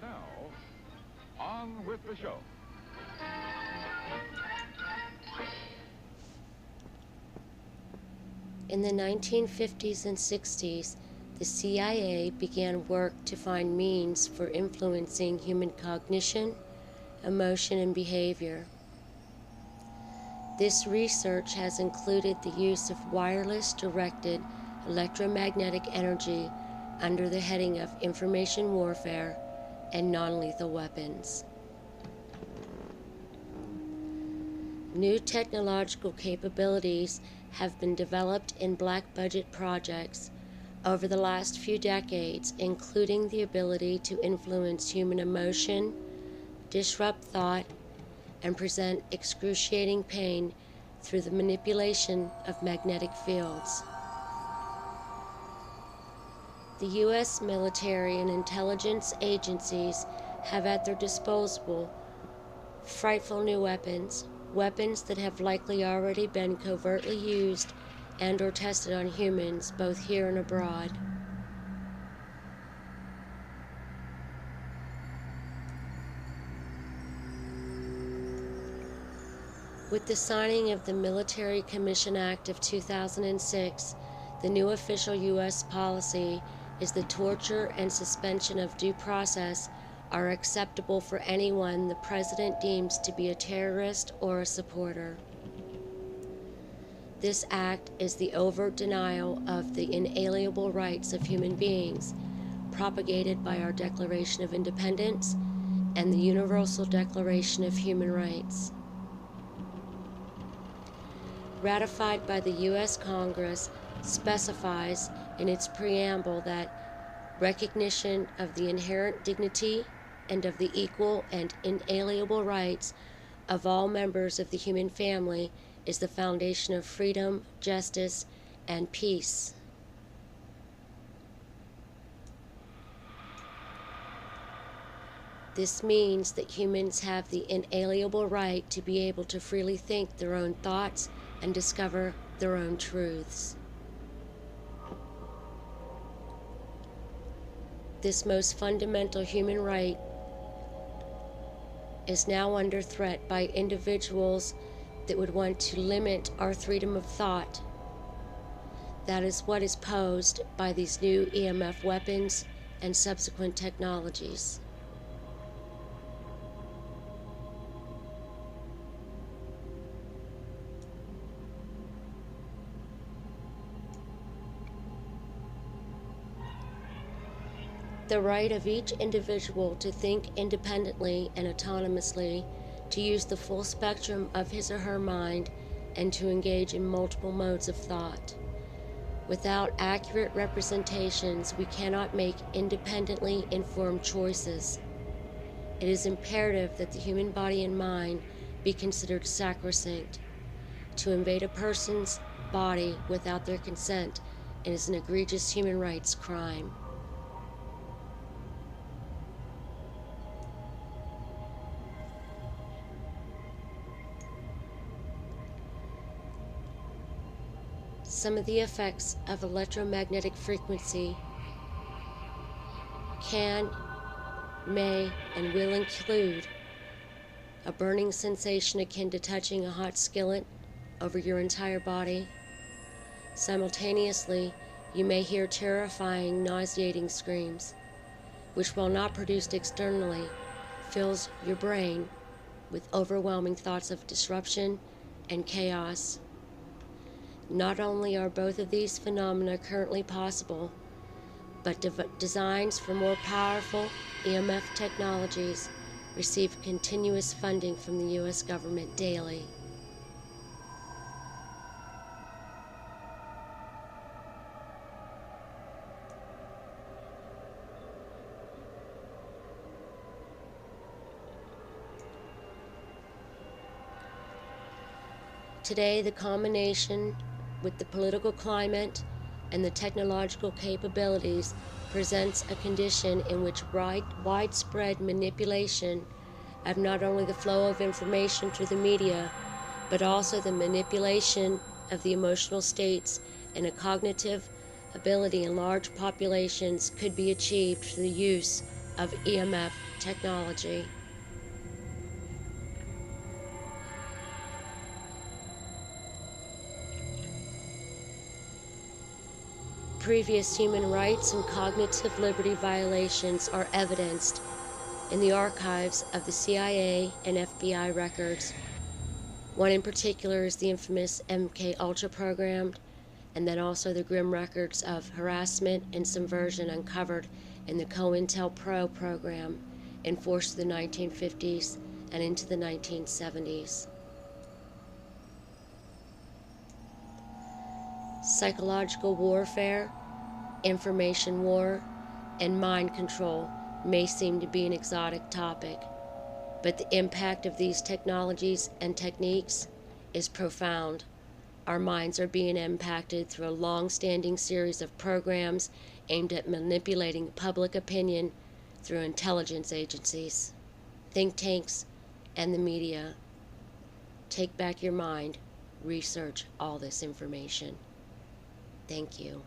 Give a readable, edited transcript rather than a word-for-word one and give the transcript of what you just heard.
Now, on with the show. In the 1950s and 60s, the CIA began work to find means for influencing human cognition, emotion, and behavior. This research has included the use of wireless directed electromagnetic energy under the heading of information warfare and non-lethal weapons. New technological capabilities have been developed in black budget projects over the last few decades, including the ability to influence human emotion, disrupt thought, and present excruciating pain through the manipulation of magnetic fields. The U.S. military and intelligence agencies have at their disposal frightful new weapons that have likely already been covertly used and or tested on humans both here and abroad. With the signing of the Military Commission Act of 2006, the new official U.S. policy is the torture and suspension of due process are acceptable for anyone the President deems to be a terrorist or a supporter. This act is the overt denial of the inalienable rights of human beings propagated by our Declaration of Independence and the Universal Declaration of Human Rights. Ratified by the U.S. Congress, specifies in its preamble that recognition of the inherent dignity and of the equal and inalienable rights of all members of the human family is the foundation of freedom, justice, and peace. This means that humans have the inalienable right to be able to freely think their own thoughts and discover their own truths. This most fundamental human right is now under threat by individuals that would want to limit our freedom of thought. That is what is posed by these new EMF weapons and subsequent technologies. The right of each individual to think independently and autonomously, to use the full spectrum of his or her mind, and to engage in multiple modes of thought. Without accurate representations, we cannot make independently informed choices. It is imperative that the human body and mind be considered sacrosanct. To invade a person's body without their consent is an egregious human rights crime. Some of the effects of electromagnetic frequency can, may, and will include a burning sensation akin to touching a hot skillet over your entire body. Simultaneously, you may hear terrifying, nauseating screams, which, while not produced externally, fills your brain with overwhelming thoughts of disruption and chaos. Not only are both of these phenomena currently possible, but designs for more powerful EMF technologies receive continuous funding from the U.S. government daily. Today, the combination with the political climate and the technological capabilities presents a condition in which widespread manipulation of not only the flow of information through the media, but also the manipulation of the emotional states and a cognitive ability in large populations could be achieved through the use of EMF technology. Previous human rights and cognitive liberty violations are evidenced in the archives of the CIA and FBI records. One in particular is the infamous MK Ultra program, and then also the grim records of harassment and subversion uncovered in the COINTELPRO program enforced through the 1950s and into the 1970s. Psychological warfare, information war, and mind control may seem to be an exotic topic, but the impact of these technologies and techniques is profound. Our minds are being impacted through a long-standing series of programs aimed at manipulating public opinion through intelligence agencies, think tanks, and the media. Take back your mind. Research all this information. Thank you.